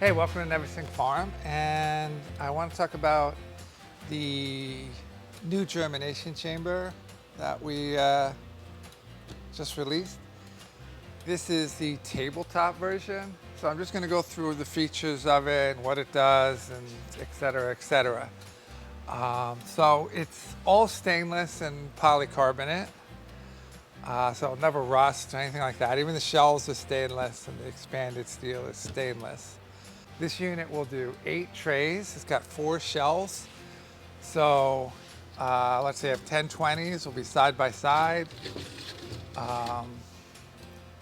Hey, welcome to Neversink Farm, and I want to talk about the new germination chamber that we just released. This is the tabletop version, so I'm just going to go through the features of it and what it does, and et cetera, et cetera. So it's all stainless and polycarbonate, so it'll never rust or anything like that. Even the shells are stainless, and the expanded steel is stainless. This unit will do 8 trays. It's got 4 shells. So let's say I have 1020s, will be side by side.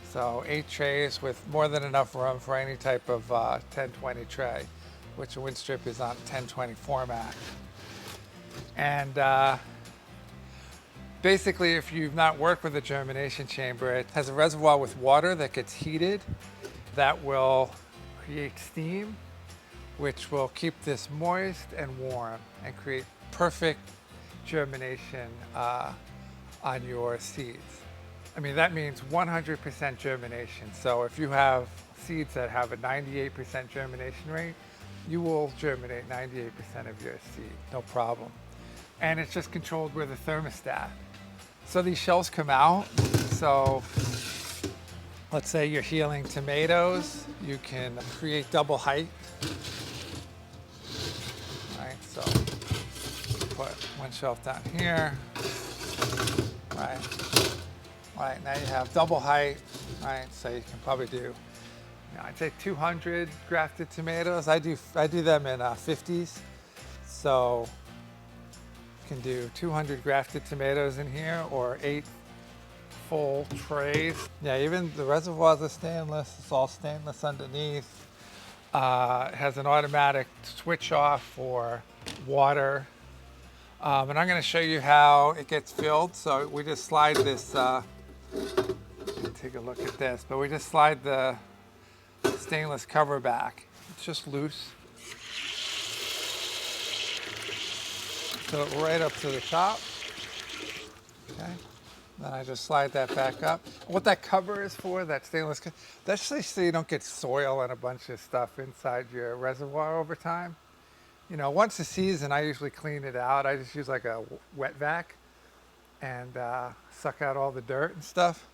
So 8 trays with more than enough room for any type of 1020 tray, which a Winstrip is on 1020 format. And basically, if you've not worked with a germination chamber, it has a reservoir with water that gets heated that will create steam, which will keep this moist and warm and create perfect germination on your seeds. I mean, that means 100% germination. So if you have seeds that have a 98% germination rate, you will germinate 98% of your seed, no problem. And it's just controlled with a thermostat. So these shells come out. So let's say you're healing tomatoes, you can create double height. Right, so put one shelf down here. Right, right, now you have double height. Right, so you can probably do, I'd say 200 grafted tomatoes. I do them in 50s. So you can do 200 grafted tomatoes in here, or 8 full trays. Yeah, even the reservoirs are stainless. It's all stainless underneath. It has an automatic switch off for water. And I'm going to show you how it gets filled. So we just slide this, take a look at this, but we just slide the stainless cover back. It's just loose. So right up to the top. Okay. Then I just slide that back up. What that cover is for, that stainless cover, that's just so you don't get soil and a bunch of stuff inside your reservoir over time. You know, once a season, I usually clean it out. I just use like a wet vac and suck out all the dirt and stuff.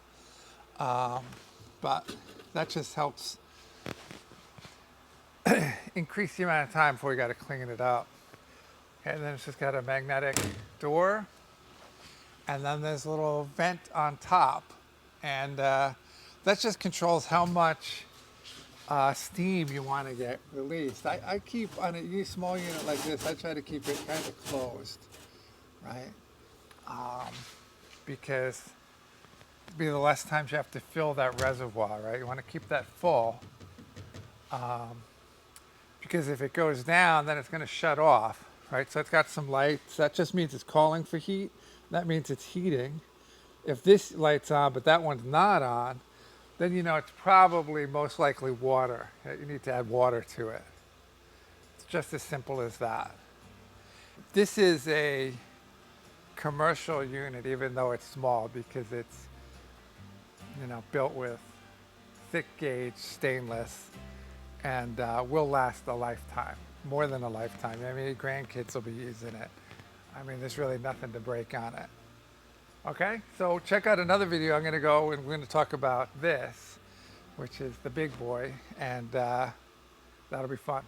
But that just helps increase the amount of time before you got to clean it up. Okay, and then it's just got a magnetic door. And then there's a little vent on top, and that just controls how much steam you want to get released. I keep, on a small unit like this, I try to keep it kind of closed, right? Because it'll be the less times you have to fill that reservoir, right? You want to keep that full, because if it goes down, then it's going to shut off, right? So it's got some lights. That just means it's calling for heat. That means it's heating. If this light's on, but that one's not on, then you know it's probably most likely water. You need to add water to it. It's just as simple as that. This is a commercial unit, even though it's small, because it's, you know, built with thick gauge stainless, and will last a lifetime, more than a lifetime. I mean, your grandkids will be using it. I mean, there's really nothing to break on it. Okay, so check out another video. I'm going to go and we're going to talk about this, which is the big boy, and that'll be fun.